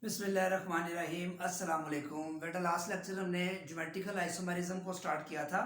बिस्मिल्लाहिर्रहमानिर्रहीम। अस्सलाम वालेकुम बेटा। लास्ट लेक्चर हमने ज्योमेट्रिकल आइसोमेरिज्म को स्टार्ट किया था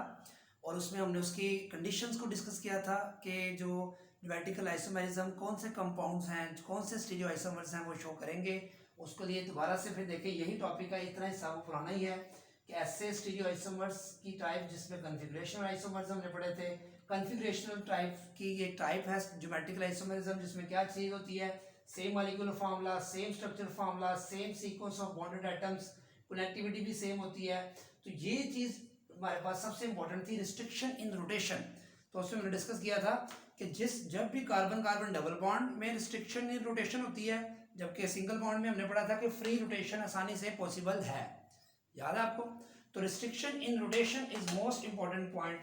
और उसमें हमने उसकी कंडीशंस को डिस्कस किया था कि जो ज्योमेट्रिकल आइसोमेरिज्म कौन से कंपाउंड्स हैं, कौन से स्टीरियो आइसोमर्स हैं वो शो करेंगे। उसके लिए दोबारा से फिर देखें, यही टॉपिक है, इतना हिस्सा वो पुराना ही है कि ऐसे स्टीरियो आइसोमर्स की टाइप जिसमें कन्फिगरेशनल आइसोमर्स हमने पढ़े थे। कन्फिगरेशनल टाइप की एक टाइप है ज्योमेट्रिकल आइसोमेरिज्म जिसमें क्या चीज़ होती है, same molecular formula, same structure formula, same sequence of bonded atoms, connectivity भी सेम होती है। तो ये चीज़ हमारे पास सबसे इंपॉर्टेंट थी, रिस्ट्रिक्शन इन रोटेशन। तो उसमें हमने डिस्कस किया था कि जब भी कार्बन कार्बन डबल बॉन्ड में रिस्ट्रिक्शन इन रोटेशन होती है, जबकि सिंगल बॉन्ड में हमने पढ़ा था कि फ्री रोटेशन आसानी से पॉसिबल है। याद है आपको? तो restriction in rotation is most important point.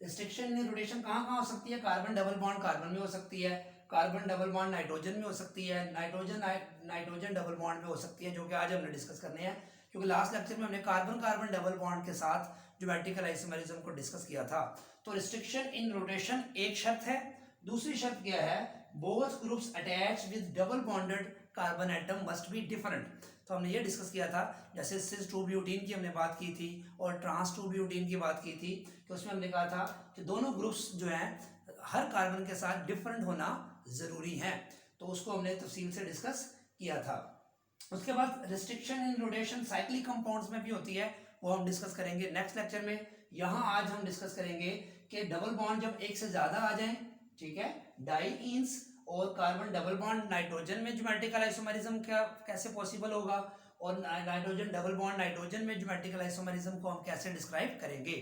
Restriction in rotation कहाँ कहाँ हो सकती है? कार्बन डबल बॉन्ड कार्बन में हो सकती है, कार्बन डबल बॉन्ड नाइट्रोजन में हो सकती है, नाइट्रोजन डबल बॉन्ड में हो सकती है, जो कि आज हमने डिस्कस करने हैं, क्योंकि लास्ट लेक्चर में हमने कार्बन कार्बन डबल बॉन्ड के साथ ज्योमेट्रिकल आइसोमेरिज्म को डिस्कस किया था। तो रिस्ट्रिक्शन इन रोटेशन एक शर्त है। दूसरी शर्त क्या है? Both groups attach with double bonded carbon atom must be different. तो हमने ये डिस्कस किया था, जैसे सिस 2 ब्यूटीन की हमने बात की थी और ट्रांस 2 ब्यूटीन की बात की थी, कि उसमें हमने कहा था कि दोनों ग्रुप्स जो हैं हर कार्बन के साथ डिफरेंट होना ज़रूरी है। तो उसको हमने तफसील से डिस्कस किया था। उसके बाद restriction in rotation cyclic compounds में भी होती है, वो हम डिस्कस करेंगे नेक्स्ट लेक्चर में। यहाँ आज हम डिस्कस करेंगे कि डबल बॉन्ड जब एक से ज़्यादा आ जाएं, ठीक है, डाईईन्स और कार्बन डबल बॉन्ड नाइट्रोजन में ज्योमेट्रिकल आइसोमेरिज्म क्या कैसे पॉसिबल होगा, और नाइट्रोजन डबल बॉन्ड नाइट्रोजन में ज्योमेट्रिकल आइसोमेरिज्म को हम कैसे डिस्क्राइब करेंगे।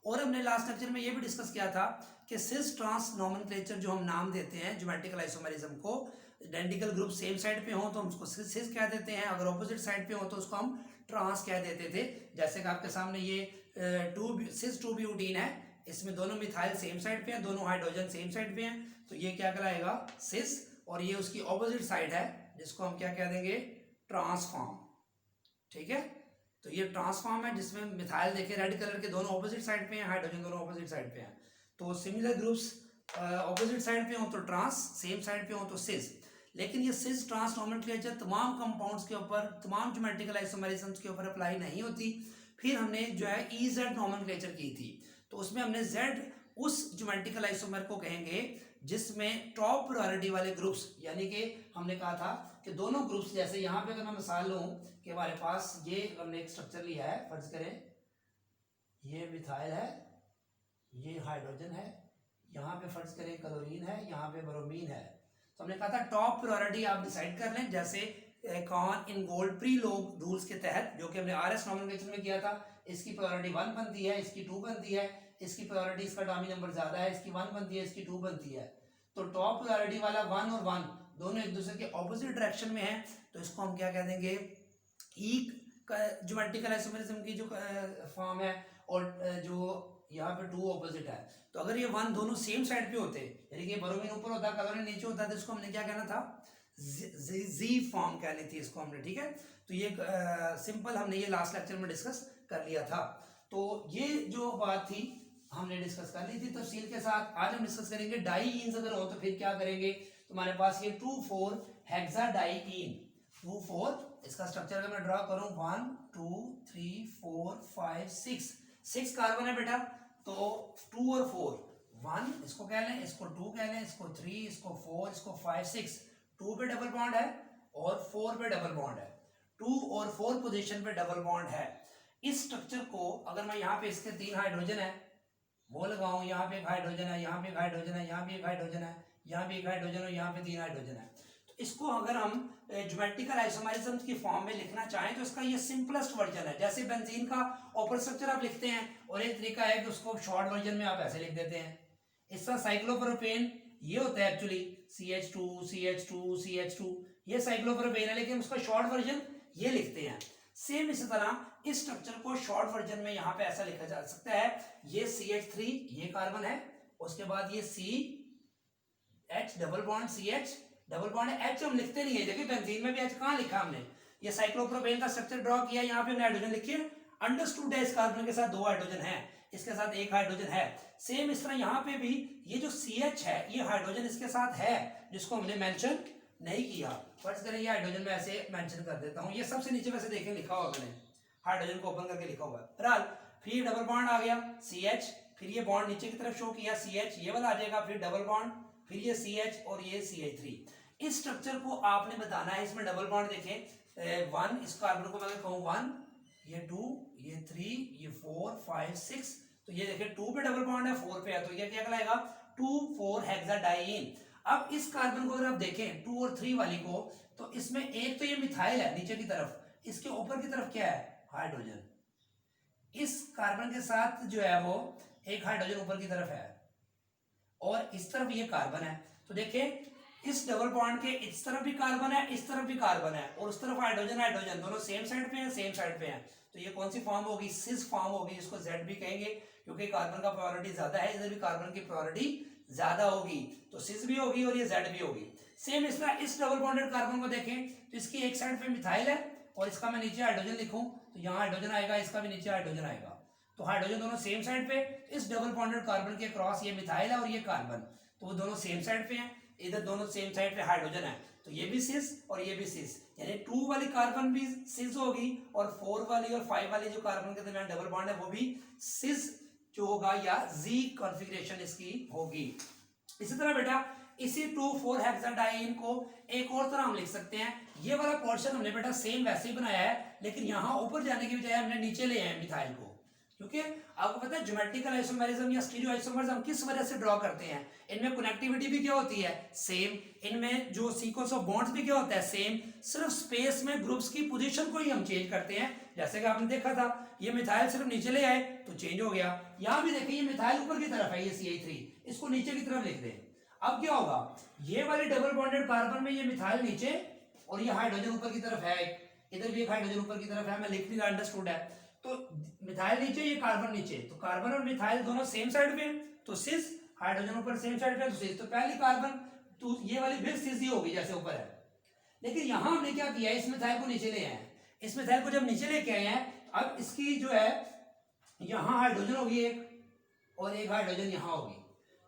और हमने लास्ट लेक्चर में ये भी डिस्कस किया था कि सिस ट्रांस नोमेनक्लेचर जो हम नाम देते हैं ज्योमेट्रिकल आइसोमेरिज्म को, आइडेंटिकल ग्रुप सेम साइड पे हो तो हम उसको सिस कह देते हैं, अगर ऑपोजिट साइड पे हो तो उसको हम ट्रांस कह देते थे। जैसे कि आपके सामने ये सिस 2 ब्यूटीन है, इसमें दोनों मिथाइल सेम साइड पे हैं, दोनों हाइड्रोजन सेम साइड पे हैं, तो ये क्या कहलाएगा? सिस। और ये उसकी ऑपोजिट साइड है जिसको हम क्या कह देंगे? ट्रांसफॉर्म। ठीक है, तो ये ट्रांसफॉर्म है जिसमें मिथाइल देखे रेड कलर के दोनों ऑपोजिट साइड पे हैं, हाइड्रोजन दोनों ऑपोजिट साइड पे हैं। तो सिमिलर ग्रुप्स ऑपोजिट साइड पे हो तो ट्रांस, सेम साइड पे हो तो सिस। लेकिन ये सिस ट्रांस नोमेनक्लेचर तमाम कंपाउंड्स के ऊपर, तमाम ज्योमेट्रिकल आइसोमेरिज्म्स के ऊपर अप्लाई नहीं होती। फिर हमने जो है EZ नोमेनक्लेचर की थी, तो उसमें हमने Z उस ज्योमेट्रिकल आइसोमर को कहेंगे जिसमें टॉप प्रायोरिटी वाले ग्रुप्स, यानी कि हमने कहा था कि दोनों ग्रुप्स, जैसे यहाँ पे अगर मैं मिसाल लूँ कि हमारे पास ये हमने एक स्ट्रक्चर लिया है, फर्ज करें ये मिथाइल है, ये हाइड्रोजन है, यहाँ पे फर्ज करें क्लोरीन है, यहाँ पे ब्रोमीन है। तो हमने कहा था टॉप प्रायोरिटी आप डिसाइड कर लें, जैसे कॉन इन गोल्ड प्री लोग रूल्स के तहत, जो कि हमने RS नोमेनक्लेचर में किया था। इसकी प्रायोरिटी 1 बनती है, इसकी 2 बनती है, इसकी प्रायोरिटी, इसका डामी नंबर ज्यादा है, इसकी 1 बनती है, इसकी 2 बनती है। तो टॉप प्रायोरिटी वाला 1 और 1 दोनों एक दूसरे के ऑपोजिट डायरेक्शन में है, तो इसको हम क्या कह देंगे? ज्योमेट्रिकल आइसोमेरिज्म की जो फॉर्म है, और जो यहाँ पे 2 ऑपोजिट है। तो अगर ये 1 दोनों सेम साइड पे होते, यानी कि ब्रोमीन ऊपर होता, क्लोरीन नीचे होता, तो इसको हमने क्या कहना था? जी फॉर्म कहनी थी इसको हमने। ठीक है, तो ये सिंपल हमने ये लास्ट लेक्चर में डिस्कस कर लिया था। तो ये जो बात थी हमने डिस्कस कर ली थी तफसील के साथ। आज हम डिस्कस करेंगे डाईईन्स अगर हो तो फिर क्या करेंगे। तुम्हारे पास ये 2,4 हेक्साडाईईन, 2,4, इसका स्ट्रक्चर अगर मैं ड्रॉ करूं 1 2 3 4 5 6 कार्बन है बेटा। तो 2 और 4, 1 इसको कह लें, इसको 2 कह लें, इसको 3, इसको 4, इसको 5 6। 2 पे डबल बॉन्ड है और 4 पे डबल बॉन्ड है, 2 और 4 पोजीशन पे डबल बॉन्ड है। इस स्ट्रक्चर को अगर मैं यहाँ पे इसके 3 हाइड्रोजन है वो लगाऊं, यहाँ पे एक हाइड्रोजन है, यहाँ पे एक हाइड्रोजन है, यहाँ पे एक हाइड्रोजन है, यहाँ पे एक हाइड्रोजन है, यहाँ पे 3 हाइड्रोजन है, तो इसको अगर हम ज्योमेट्रिकल आइसोमेरिज्म की फॉर्म में लिखना चाहें तो इसका ये सिंपलेस्ट वर्जन है। जैसे बेंजीन का ऑपर स्ट्रक्चर आप लिखते हैं, और एक तरीका है कि उसको शॉर्ट वर्जन में आप ऐसे लिख देते हैं। इसका साइक्लोप्रोपेन ये होता है एक्चुअली CH2 CH2 CH2, ये साइक्लोप्रोपेन है, लेकिन उसका शॉर्ट वर्जन ये लिखते हैं। सेम इसी तरह इस स्ट्रक्चर को शॉर्ट वर्जन में यहाँ पे ऐसा लिखा जा सकता है, ये CH3 ये कार्बन है, उसके बाद ये CH double bond CH double bond है, H हम लिखते नहीं है। देखिए बेंजीन में भी H कहाँ लिखा हमने? ये साइक्लोप्रोपेन का स्ट्रक्चर ड्रॉ किया, यहाँ पे हमने हाइड्रोजन लिखिए, अंडरस्टूड है इस कार्बन के साथ 2 हाइड्रोजन है, इसके साथ 1 हाइड्रोजन है। सेम इस तरह यहाँ पे भी ये जो CH है ये हाइड्रोजन इसके साथ है, जिसको हमने मेंशन नहीं किया, फर्स्ट करें ये हाइड्रोजन में ऐसे मेंशन कर देता हूँ, ये सबसे नीचे वैसे देखें लिखा हुआ मैंने, हाइड्रोजन को ओपन करके लिखा हुआ है। बहरहाल फिर ये डबल बॉन्ड आ गया CH, फिर ये बॉन्ड नीचे की तरफ शो किया CH, ये वाला आ जाएगा, फिर डबल बॉन्ड, फिर ये CH और ये CH3। इस स्ट्रक्चर को आपने बताना है, इसमें डबल बॉन्ड देखें 1, इस कार्बन को मैं कहूँ 1, ये 2, ये 3, ये 4, 5, 6, तो ये देखिए 2 पे डबल बॉन्ड है, 4 पे है, तो ये क्या कहलाएगा 2,4 हेक्साडाइइन। अब इस कार्बन को अगर आप देखें 2 और 3 वाली को, तो इसमें एक तो ये मिथाइल है नीचे की तरफ, इसके ऊपर की तरफ क्या है हाइड्रोजन, इस कार्बन के साथ जो है वो एक हाइड्रोजन ऊपर की तरफ है, और इस तरफ ये कार्बन है। तो देखिए इस डबल बॉन्ड के इस तरफ भी कार्बन है, इस तरफ भी कार्बन है, और उस तरफ हाइड्रोजन हाइड्रोजन दोनों सेम साइड पे हैं, सेम साइड पे हैं, तो ये कौन सी फॉर्म होगी, सिस फॉर्म होगी, इसको Z भी कहेंगे क्योंकि कार्बन का प्रायोरिटी ज्यादा है, इधर भी कार्बन की प्रायोरिटी ज्यादा होगी, तो सिस भी होगी और ये Z भी होगी। सेम इस तरह इस डबल बॉन्डेड कार्बन को देखें तो इसकी एक साइड पे मिथाइल है और इसका मैं नीचे हाइड्रोजन लिखूं तो यहाँ हाइड्रोजन आएगा, इसका भी नीचे हाइड्रोजन आएगा, तो हाइड्रोजन दोनों सेम साइड पे, इस डबल बॉन्डेड कार्बन के क्रॉस ये मिथाइल है और ये कार्बन, तो वो दोनों सेम साइड पे हैं, इधर दोनों सेम साइड पे हाइड्रोजन है, तो ये भी सिस और ये भी सिस, यानी 2 वाली कार्बन भी सिस होगी और 4 वाली और 5 वाली जो कार्बन के दरमियान डबल बॉन्ड है वो भी सिस जो होगा या Z कॉन्फ़िगरेशन इसकी होगी। इसी तरह बेटा इसी 2,4 हेक्साडाइइन को एक और तरह हम लिख सकते हैं, ये वाला पोर्शन हमने बेटा सेम वैसे ही बनाया है, लेकिन यहाँ ऊपर जाने की बजाय हमने नीचे ले आए मिथाइल को, क्योंकि आपको पता है ज्योमेट्रिकल आइसोमेरिज्म या स्टीरियो आइसोमर्स हम किस वजह से ड्रॉ करते हैं, इनमें कनेक्टिविटी भी क्या होती है सेम, इनमें जो सीक्वेंस ऑफ बॉन्ड्स भी क्या होता है सेम, सिर्फ स्पेस में ग्रुप्स की पोजीशन को ही हम चेंज करते हैं। जैसे कि आपने देखा था ये मिथाइल सिर्फ नीचे ले आए तो चेंज हो गया, यहाँ भी देखिए ये मिथाइल ऊपर की तरफ है, ये CH3 इसको नीचे की तरफ लिख दें, अब क्या होगा ये वाले डबल बॉन्डेड कार्बन में ये मिथाइल नीचे और ये हाइड्रोजन ऊपर की तरफ है, इधर भी एक हाइड्रोजन ऊपर की तरफ है, मैं लिख भी अंडरस्टूड है, तो मिथाइल नीचे ये कार्बन नीचे, तो कार्बन और मिथाइल दोनों सेम साइड पे तो सिस, हाइड्रोजन ऊपर सेम साइड पे तो सिस, तो पहली कार्बन तो ये वाली फिर सिस ही होगी जैसे ऊपर है, लेकिन यहां हमने क्या किया इस मिथाइल को नीचे ले आए हैं, इस मिथाइल को जब नीचे लेके आए हैं अब इसकी जो है यहाँ हाइड्रोजन होगी एक और एक हाइड्रोजन यहाँ होगी,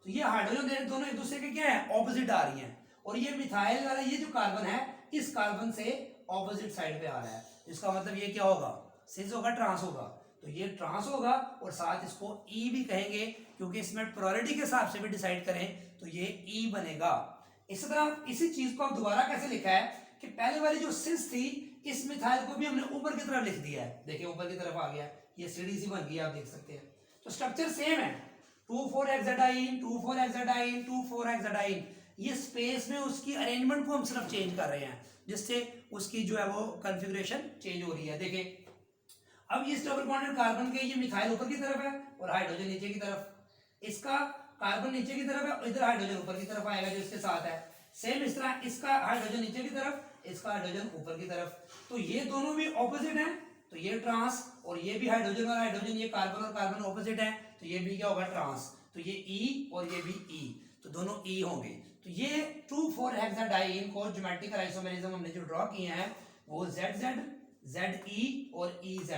तो ये हाइड्रोजन दोनों एक दूसरे के क्या है ऑपोजिट आ रही हैं, और ये मिथाइल वाला ये जो कार्बन है इस कार्बन से ऑपोजिट साइड पे आ रहा है, इसका मतलब ये क्या होगा सिस होगा, ट्रांस होगा, तो ये ट्रांस होगा और साथ इसको E भी कहेंगे क्योंकि इसमें प्रायोरिटी के हिसाब से भी डिसाइड करें तो ये E बनेगा। इसी तरह इसी चीज को अब दोबारा कैसे लिखा है कि पहले वाली जो सिस थी इस मिथाइल को भी हमने ऊपर की तरफ लिख दिया है, देखिए ऊपर की तरफ आ गया, ये सीढ़ी सी बन गई आप देख सकते हैं, तो स्ट्रक्चर सेम है 2,4 हेक्साडाइइन 2,4 हेक्साडाइइन 2,4 हेक्साडाइइन, ये स्पेस में उसकी अरेंजमेंट को हम सिर्फ चेंज कर रहे हैं जिससे उसकी जो है वो कॉन्फ़िगरेशन चेंज हो रही है। देखिए अब इस डबल बॉन्डेड कार्बन के ये मिथाइल ऊपर की तरफ है और हाइड्रोजन नीचे की तरफ, इसका कार्बन नीचे की तरफ है और इधर हाइड्रोजन ऊपर की तरफ आएगा जो इसके साथ है, सेम इस तरह इसका हाइड्रोजन नीचे की तरफ, इसका हाइड्रोजन ऊपर की तरफ, तो ये दोनों भी ऑपोजिट हैं, तो ये ट्रांस और ये भी हाइड्रोजन और हाइड्रोजन, ये कार्बन और कार्बन ऑपोजिट है, तो ये भी क्या होगा ट्रांस, तो ये E और ये भी E, तो दोनों E होंगे, तो ये 2,4 हेक्साडाइइन को ज्योमेट्रिकल आइसोमेरिज्म हमने जो ड्रॉ किए हैं वो ZZ ZE और EZ,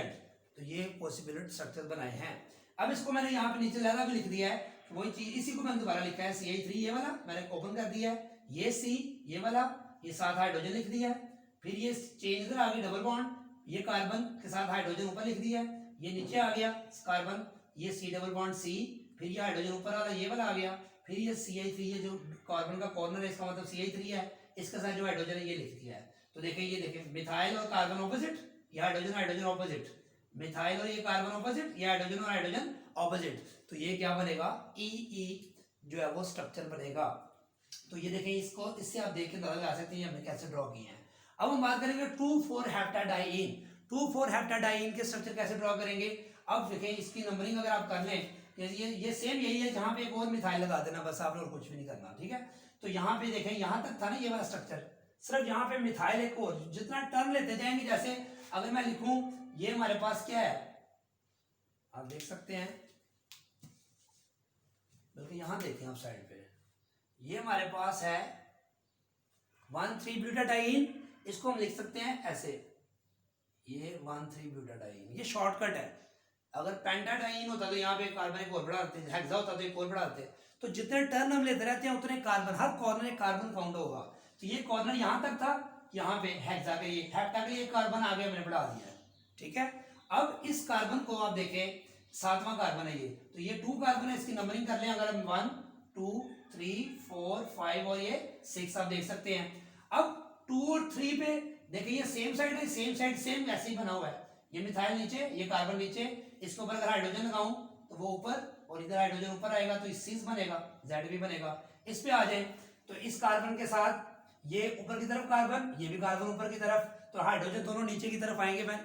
तो ये पॉसिबल स्ट्रक्चर बनाए हैं। अब इसको मैंने यहाँ पे नीचे ज़्यादा भी लिख दिया है, वही चीज इसी को मैंने दोबारा लिखा है CH3 ये वाला मैंने ओपन कर दिया है, ये C ये वाला, ये साथ हाइड्रोजन लिख दिया है, फिर ये चेंज इधर आ गई डबल बॉन्ड, ये कार्बन के साथ हाइड्रोजन ऊपर लिख दिया है, ये नीचे आ गया कार्बन, ये C डबल बॉन्ड C, फिर ये हाइड्रोजन ऊपर वाला ये वाला आ गया, फिर ये CH3 ये जो कार्बन का कॉर्नर है इसका मतलब CH3 है, इसके साथ जो हाइड्रोजन है ये लिख दिया है, तो देखिए ये देखिए मिथाइल और कार्बन ऑपोजिट, ये हाइड्रोजन हाइड्रोजन ऑपोजिट, मिथाइल और ये कार्बन ऑपोजिट, ये हाइड्रोजन और हाइड्रोजन ऑपोजिट, तो ये क्या बनेगा E जो है वो स्ट्रक्चर बनेगा। तो ये देखें इसको, इससे आप देख के अंदाजा लगा सकते हैं हमने कैसे ड्रॉ किए हैं। अब हम बात करेंगे 2,4 हेप्टाडाइइन, 2,4 हेप्टाडाइइन के स्ट्रक्चर कैसे ड्रॉ करेंगे। अब देखें इसकी नंबरिंग अगर आप कर लें, ये सेम यही है, जहां पे एक और मिथाइल लगा देना बस आपने, और कुछ भी नहीं करना, ठीक है। तो यहाँ पे देखें यहाँ तक था ना ये वाला स्ट्रक्चर, सिर्फ यहाँ पे मिथाइल एक और, जितना टर्न लेते जाएंगे, जैसे अगर मैं लिखूं ये हमारे पास क्या है आप देख सकते हैं, बल्कि यहां देखें आप साइड पे, ये हमारे पास है 1,3-ब्यूटाडाइइन, इसको हम लिख सकते हैं ऐसे, ये 1,3-ब्यूटाडाइइन, ये शॉर्टकट है। अगर पेंटाडाइइन होता तो यहाँ पे कार्बन एक और बढ़ाते, हेक्सा होता तो एक और बढ़ाते, तो जितने टर्न हम लेते रहते हैं उतने कार्बन, हर कॉर्नर एक कार्बन काउंट होगा, तो ये कॉर्नर यहाँ तक था, यहाँ पे हेक्सा के हेप्टा के लिए कार्बन आगे हमने बढ़ा दिया है, ठीक है। अब इस कार्बन को आप देखें, 7वां कार्बन है ये, तो ये 2 कार्बन है, इसकी नंबरिंग कर लें अगर हम 1 2 3 4 5 और ये 6 आप देख सकते हैं। अब 2 और 3 पे देखिए ये सेम साइड है, सेम साइड सेम ऐसे ही बना हुआ है, ये मिथाइल नीचे, ये कार्बन नीचे, इसके ऊपर अगर हाइड्रोजन लगाऊं तो वो ऊपर और इधर हाइड्रोजन ऊपर आएगा, तो इस सीज बनेगा, जेड भी बनेगा। इस पे आ जाए तो इस कार्बन के साथ ये ऊपर की तरफ कार्बन, ये भी कार्बन ऊपर की तरफ, तो हाइड्रोजन दोनों नीचे की तरफ आएंगे। मैं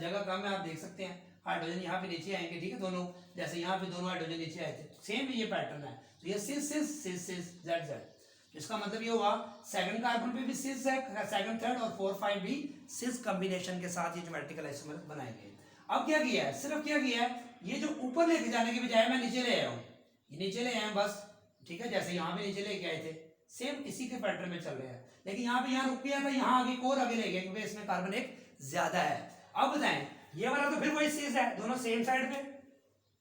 जगह कम है, आप देख सकते हैं हाइड्रोजन यहाँ पे नीचे आएंगे, ठीक है, दोनों, जैसे यहाँ पे दोनों हाइड्रोजन नीचे आए थे, सेम ये पैटर्न है। तो ये सिस सिस सिस सिस जेड जेड, इसका मतलब ये हुआ सेकंड कार्बन पे भी सिस है, सेकंड थर्ड और 4 5 भी सिस कॉम्बिनेशन के साथ ये ज्योमेट्रिकल आइसोमर बनाएंगे। अब क्या किया है, सिर्फ क्या किया है, ये जो ऊपर लेके जाने के बजाय मैं नीचे ले आया हूँ, ये नीचे ले आए बस, ठीक है, जैसे यहाँ पे नीचे लेके आए थे, सेम इसी के पैटर्न में चल रहे हैं। लेकिन यहाँ पे यहाँ रुक गया था, यहाँ आगे और आगे ले गए क्योंकि इसमें कार्बन एक ज्यादा है। अब बताएं, ये वाला तो फिर वही चीज है, दोनों सेम साइड पे,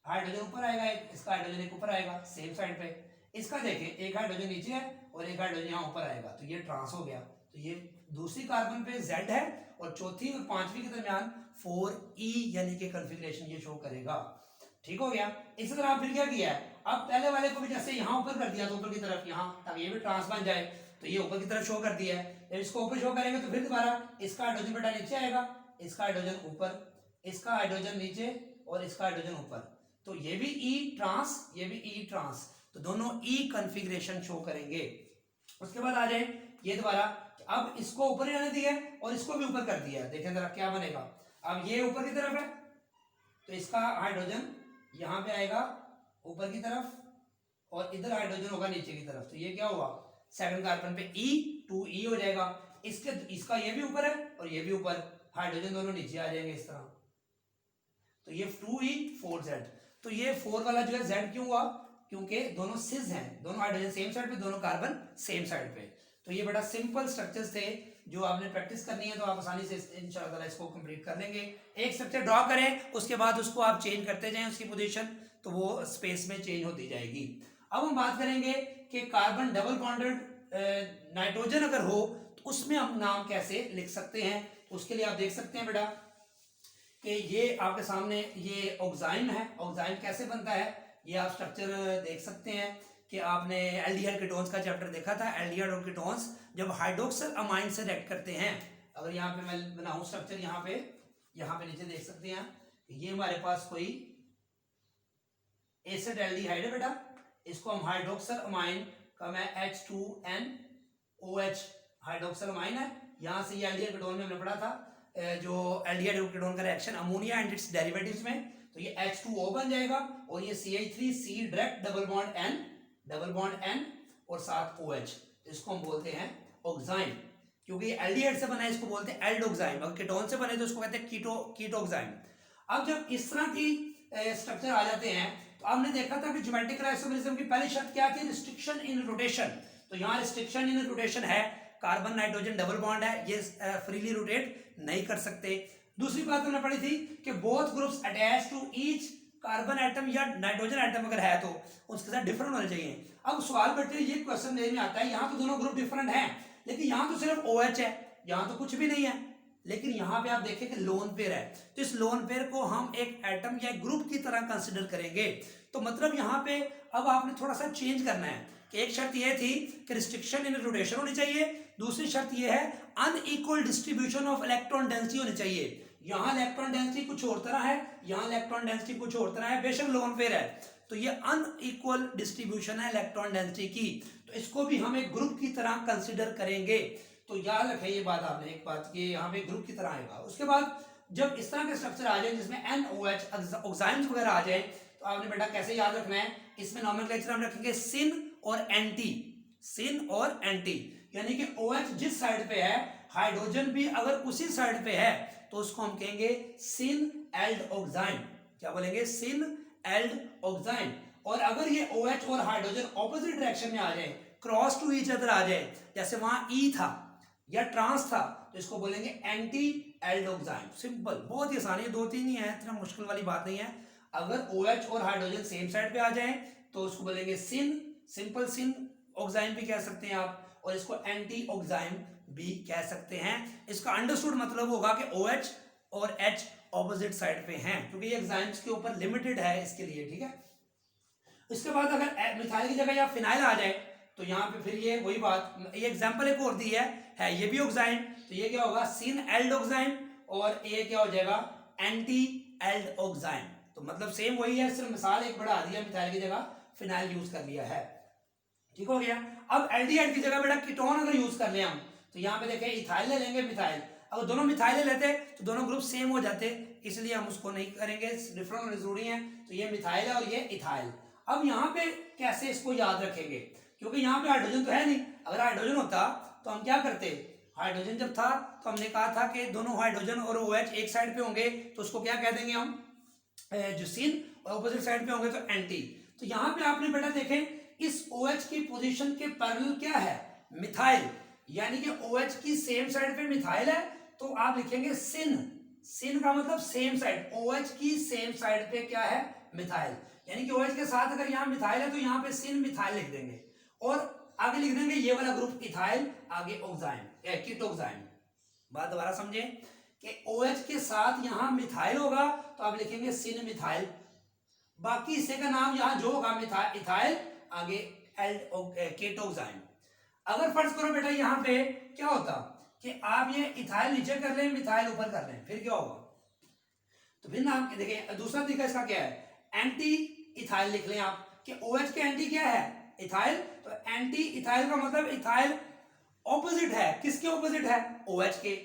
हाइड्रोजन ऊपर आएगा एक, इसका हाइड्रोजन एक ऊपर आएगा सेम साइड पे, इसका देखें एक हाइड्रोजन नीचे है और एक हाइड्रोजन यहाँ ऊपर आएगा, तो ये ट्रांस हो गया। तो ये दूसरी कार्बन पे Z है और चौथी और 5वीं के दरमियान 4E यानी कि कॉन्फ़िगरेशन ये शो करेगा, ठीक हो गया। इसी तरह फिर क्या किया है, अब पहले वाले को भी जैसे यहाँ ऊपर कर दिया तो ऊपर की तरफ यहाँ, ताकि ये भी ट्रांस बन जाए, तो ये ऊपर की तरफ शो कर दिया है। जब इसको ऊपर शो करेंगे तो फिर दोबारा इसका हाइड्रोजन बेटा नीचे आएगा, इसका हाइड्रोजन ऊपर, इसका हाइड्रोजन नीचे और इसका हाइड्रोजन ऊपर, तो ये भी E ट्रांस, ये भी E ट्रांस, तो दोनों E कॉन्फ़िगरेशन शो करेंगे। उसके बाद आ जाए ये दोबारा, अब इसको ऊपर ही आने दिया है और इसको भी ऊपर कर दिया है, देखें जरा क्या बनेगा। अब ये ऊपर की तरफ है तो इसका हाइड्रोजन यहाँ पे आएगा ऊपर की तरफ और इधर हाइड्रोजन होगा नीचे की तरफ, तो ये क्या हुआ, सेकंड कार्बन पे E 2E हो जाएगा। इसका ये भी ऊपर है और ये भी ऊपर, हाइड्रोजन दोनों नीचे आ जाएंगे इस तरह, तो ये 2E 4Z। तो ये 4 वाला जो है Z क्यों हुआ, क्योंकि दोनों सिस हैं, दोनों हाइड्रोजन सेम साइड पे, दोनों कार्बन सेम साइड पे। तो ये बड़ा सिंपल स्ट्रक्चर्स थे जो आपने प्रैक्टिस करनी है, तो आप आसानी से इंशाल्लाह इसको कंप्लीट कर लेंगे। एक स्ट्रक्चर ड्रॉ करें, उसके बाद उसको आप चेंज करते जाएं उसकी पोजीशन, तो वो स्पेस में चेंज होती जाएगी। अब हम बात करेंगे कि कार्बन डबल बॉन्डेड नाइट्रोजन अगर हो तो उसमें हम नाम कैसे लिख सकते हैं। तो उसके लिए आप देख सकते हैं बेटा कि ये आपके सामने ये ऑक्साइम है, ऑक्साइम कैसे बनता है ये आप स्ट्रक्चर देख सकते हैं कि आपने एल्डिहाइड कीटोन्स का चैप्टर देखा था। एल्डिहाइड और कीटोन्स जब हाइड्रोक्सिल अमाइन से रिएक्ट करते हैं, अगर यहाँ पे मैं बनाऊं स्ट्रक्चर, यहाँ पे नीचे देख सकते हैं, ये हमारे पास कोई एसिड एल्डिहाइड है बेटा, इसको हम हाइड्रोक्सिल अमाइन का मैं H2NOH हाइड्रोक्सिल अमाइन है, यहाँ से ये एल्डिहाइड कीटोन में हमने पढ़ा था जो एल्डिहाइड कीटोन का reaction ammonia and it's derivatives में, तो ये H2O बन जाएगा और ये CH3C direct double bond N और साथ OH, इसको हम बोलते हैं ऑक्साइम, क्योंकि ये एल्डिहाइड से बना है इसको बोलते हैं एल्डोक्साइम, अगर कीटोन से बने तो उसको कहते हैं कीटोक्साइम। अब जब इस तरह की स्ट्रक्चर आ जाते हैं तो आपने देखा था कि ज्योमेट्रिकल आइसोमेरिज्म की पहली शर्त क्या थी, रिस्ट्रिक्शन इन रोटेशन। तो यहाँ रिस्ट्रिक्शन इन रोटेशन है, कार्बन नाइट्रोजन डबल बॉन्ड है, ये फ्रीली रोटेट नहीं कर सकते। दूसरी बात हमने पढ़ी थी कि both groups attach to each carbon atom या नाइट्रोजन एटम अगर है तो उसके साथ डिफरेंट होने चाहिए। अब सवाल बैठे ये क्वेश्चन मेरे में आता है, यहाँ तो दोनों ग्रुप डिफरेंट हैं लेकिन यहाँ तो सिर्फ OH है, यहाँ तो कुछ भी नहीं है, लेकिन यहाँ पे आप देखें कि लोन पेयर है, तो इस लोन पेयर को हम एक एटम या ग्रुप की तरह कंसिडर करेंगे। तो मतलब यहाँ पे अब आपने थोड़ा सा चेंज करना है कि एक शर्त यह थी कि रिस्ट्रिक्शन इन रोटेशन होनी चाहिए, दूसरी शर्त यह है unequal distribution of electron density होनी चाहिए। यहाँ इलेक्ट्रॉन डेंसिटी कुछ और तरह है, यहाँ इलेक्ट्रॉन डेंसिटी कुछ और तरह है, बेशक लोन पेयर है, तो ये अनइक्वल डिस्ट्रीब्यूशन है इलेक्ट्रॉन डेंसिटी की, तो इसको भी हम एक ग्रुप की तरह कंसिडर करेंगे। तो याद रखें ये बात, आपने एक बात कि यहाँ पे ग्रुप की तरह आएगा। उसके बाद जब इस तरह के स्ट्रक्चर आ जाए जिसमें NOH ऑक्साइम्स वगैरह आ जाए तो आपने बेटा कैसे याद रखना है, इसमें नॉमेनक्लेचर हम रखेंगे सिन और एंटी, सिन और एंटी, यानी कि OH जिस साइड पे है हाइड्रोजन भी अगर उसी साइड पे है तो उसको हम कहेंगे सिन एल्ड ऑक्साइम। क्या बोलेंगे, सिन एल्ड ऑक्साइम। और अगर ये OH और हाइड्रोजन ऑपोजिट डायरेक्शन में आ जाए, क्रॉस टू ईच अदर आ जाए, जैसे वहां E था या ट्रांस था, तो इसको बोलेंगे एंटी एल्डोक्साइम। सिंपल, बहुत ही आसान है, 2-3 ही है, इतना मुश्किल वाली बात नहीं है। अगर OH और हाइड्रोजन सेम साइड पे आ जाए तो उसको बोलेंगे सिन, सिंपल सिन ऑक्साइम भी कह सकते हैं आप, और इसको एंटी ऑक्साइम भी कह सकते हैं। इसका अंडरस्टूड मतलब होगा कि OH और H ऑपोजिट साइड पे हैं, क्योंकि ये एंजाइम्स के ऊपर लिमिटेड है इसके लिए, ठीक है। इसके बाद अगर मिथाइल की जगह या फिनाइल आ जाए तो यहाँ पे फिर ये वही बात, ये एग्जांपल एक और दी है ये भी ऑक्साइम, तो ये क्या होगा सिन एल्ड ऑक्साइम, और ये क्या हो जाएगा एंटी एल्ड ऑक्साइम। तो मतलब सेम वही है, सिर्फ मिसाल एक बढ़ा दिया, मिथाइल की जगह फिनाइल यूज कर लिया है, ठीक हो गया। अब एल्डिहाइड की जगह बेटा कीटोन अगर यूज कर ले हम, तो यहाँ पे देखें इथाइल ले लेंगे मिथाइल, अगर दोनों मिथाइल ले लेते तो दोनों ग्रुप सेम हो जाते, इसलिए हम उसको नहीं करेंगे, डिफरेंट होने जरूरी है। तो ये मिथाइल है और ये इथाइल। अब यहाँ पे कैसे इसको याद रखेंगे, क्योंकि यहाँ पे हाइड्रोजन तो है नहीं, अगर हाइड्रोजन होता तो हम क्या करते, हाइड्रोजन जब था तो हमने कहा था कि दोनों हाइड्रोजन और OH एक साइड पे होंगे तो उसको क्या कह देंगे हम, जो सिन, और ऑपोजिट साइड पे होंगे तो एंटी। तो यहाँ पे आपने बेटा देखें इस OH की पोजीशन के पैरेलल क्या है, मिथाइल, यानी कि OH की सेम साइड पे मिथाइल है, तो आप लिखेंगे सिन, सिन का मतलब सेम साइड, OH की सेम साइड पे क्या है मिथाइल, यानी कि OH के साथ अगर यहाँ मिथाइल है तो यहाँ पे सिन मिथाइल लिख देंगे, और आगे लिख देंगे ये वाला ग्रुप इथाइल, आगे ऑक्साइम कीटोक्साइम। बात दोबारा समझे कि OH के साथ यहाँ मिथाइल होगा तो आप लिखेंगे सिन मिथाइल, बाकी हिस्से का नाम यहाँ जो होगा इथाइल, आगे कीटोक्साइम। अगर फर्ज करो बेटा यहाँ पे क्या होता कि आप ये इथाइल नीचे कर लें, मिथाइल ऊपर कर लें, फिर क्या होगा, तो फिर नाम देखिए दूसरा तरीका इसका क्या है, एंटी इथाइल लिख लें आप, कि OH के एंटी क्या है इथाइल, तो एंटी इथाइल का मतलब इथाइल ऑपोजिट है, किसके ऑपोजिट है OH के,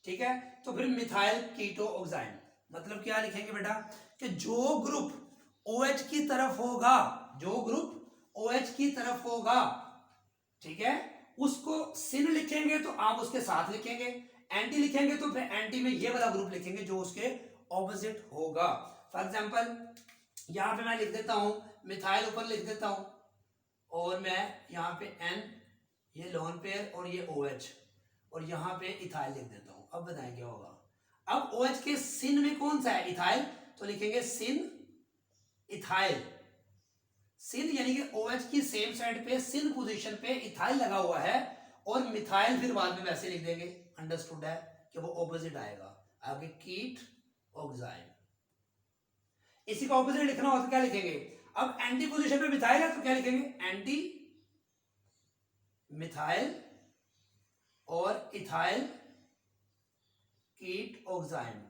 ठीक है। तो फिर मिथाइल कीटोक्साइम, मतलब क्या लिखेंगे बेटा कि जो ग्रुप OH की तरफ होगा, जो ग्रुप OH की तरफ होगा, ठीक है, उसको सिन लिखेंगे तो आप उसके साथ लिखेंगे, एंटी लिखेंगे तो फिर एंटी में ये वाला ग्रुप लिखेंगे जो उसके ऑपोजिट होगा। फॉर एग्जांपल यहां पे मैं लिख देता हूं मिथाइल ऊपर लिख देता हूं, और मैं यहाँ पे N, ये लोन पेयर और ये OH, और यहाँ पे इथाइल लिख देता हूं। अब बताएं क्या होगा, अब OH के सिन में कौन सा है इथाइल, तो लिखेंगे सिन इथाइल, सिन यानी कि OH की सेम साइड पे सिन पोजीशन पे इथाइल लगा हुआ है, और मिथाइल फिर बाद में वैसे लिख देंगे, अंडरस्टूड है कि वो ऑपोजिट आएगा, आगे कीट ऑक्साइम। इसी का ऑपोजिट लिखना हो तो क्या लिखेंगे, अब एंटी पोजीशन पे मिथाइल है तो क्या लिखेंगे एंटी मिथाइल और इथाइल कीट ऑक्साइम।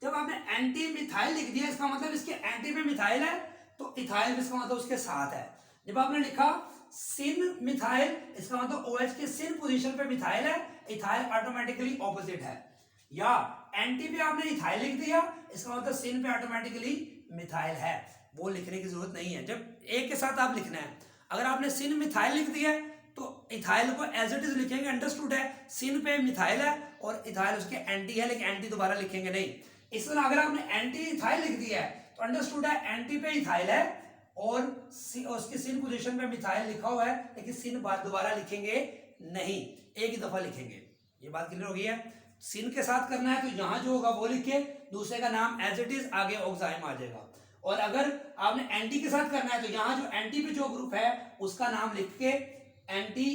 जब आपने एंटी मिथाइल लिख दिया इसका मतलब इसके एंटी पे मिथाइल है, तो इथाइल इसका मतलब उसके साथ है। जब आपने लिखा सिन मिथाइल, इसका मतलब OH के सिन पोजीशन पे मिथाइल है, इथाइल ऑटोमेटिकली ऑपोजिट है। या एंटी पे आपने इथाइल लिख दिया, इसका मतलब सिन पे ऑटोमेटिकली मिथाइल है, वो लिखने की जरूरत नहीं है, जब एक के साथ आप लिखना है। अगर आपने सिन मिथाइल लिख दिया तो इथाइल को एज इट इज लिखेंगे, अंडरस्टूड है, सिन पे मिथाइल है और इथाइल उसके एंटी है, लेकिन एंटी दोबारा लिखेंगे नहीं। इस तरह अगर आपने एंटी इथाइल लिख दिया है तो अंडरस्टूड है एंटी पे इथाइल है और उसके सिन पोजीशन पे मिथाइल लिखा हुआ है, लेकिन सिन बात दोबारा लिखेंगे नहीं, एक ही दफा लिखेंगे। ये बात क्लियर हो गई है। सिन के साथ करना है तो यहां जो होगा वो लिख के दूसरे का नाम एज इट इज, आगे ऑक्साइम आ जाएगा। और अगर आपने एंटी के साथ करना है तो यहां जो एंटी पे जो ग्रुप है उसका नाम लिख के एंटी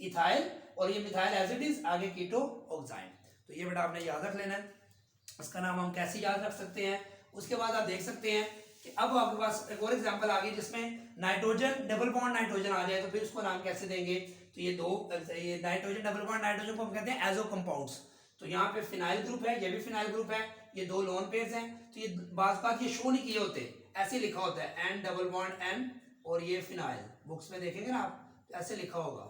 इथाइल और ये मिथाइल एज इट इज, आगे कीटो ऑक्साइम। तो ये बेटा आपने याद रख लेना है, इसका नाम हम कैसे याद रख सकते हैं। उसके बाद आप देख सकते हैं कि अब आपके पास एक और एग्जांपल आ गई जिसमें नाइट्रोजन डबल बॉन्ड नाइट्रोजन आ जाए, तो फिर उसको नाम कैसे देंगे, तो ये नाइट्रोजन डबल बॉन्ड नाइट्रोजन को हम कहते हैं एजो कंपाउंड्स। तो यहाँ पे फिनाइल ग्रुप है, ये भी फिनाइल ग्रुप है, ये दो लोन पेयर्स हैं, तो ये बात बात ये शो नहीं किए होते, ऐसे लिखा होता है N डबल बॉन्ड N और ये फिनाइल, बुक्स में देखेंगे ना आप तो ऐसे लिखा होगा।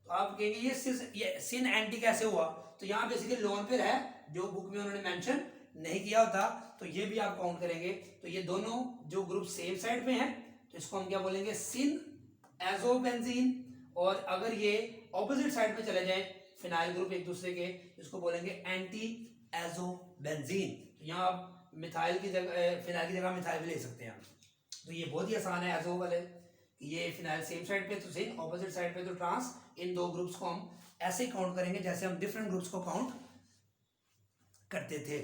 तो आप कहेंगे ये सिन एंटी कैसे हुआ, तो यहाँ बेसिकली लोन पेयर है जो बुक में उन्होंने मेंशन नहीं किया होता, तो ये भी आप काउंट करेंगे। तो ये दोनों जो ग्रुप सेम साइड पे हैं तो इसको हम क्या बोलेंगे सिन एजोबेंजीन, और अगर ये ऑपोजिट साइड पे चले जाएं फिनाइल ग्रुप एक दूसरे के, इसको बोलेंगे एंटी एजोबेंजीन। तो यहाँ आप मिथाइल की जगह फिनाइल की जगह मिथाइल भी ले सकते हैं। तो ये बहुत ही आसान है एजो वाले, ये फिनाइल सेम साइड पे तो सिन, ऑपोजिट साइड पे तो ट्रांस, इन दो ग्रुप्स को हम ऐसे ही काउंट करेंगे जैसे हम डिफरेंट ग्रुप्स को काउंट करते थे।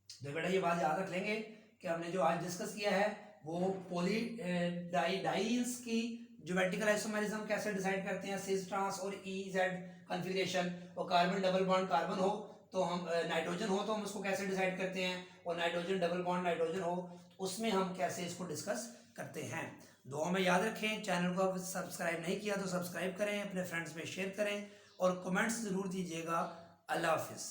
तो बेटा ये बात याद रख लेंगे कि हमने जो आज डिस्कस किया है वो डाइन्स की ज्योमेट्रिकल आइसोमेरिज्म कैसे डिसाइड करते हैं, सिस ट्रांस और ई जेड कॉन्फ़िगरेशन, और कार्बन डबल बॉन्ड कार्बन हो तो हम नाइट्रोजन हो तो हम उसको कैसे डिसाइड करते हैं, और नाइट्रोजन डबल बॉन्ड नाइट्रोजन हो उसमें हम कैसे इसको डिस्कस करते हैं। दुआ में याद रखें, चैनल को अब सब्सक्राइब नहीं किया तो सब्सक्राइब करें, अपने फ्रेंड्स में शेयर करें और कमेंट्स ज़रूर दीजिएगा। अल्लाह हाफिज़।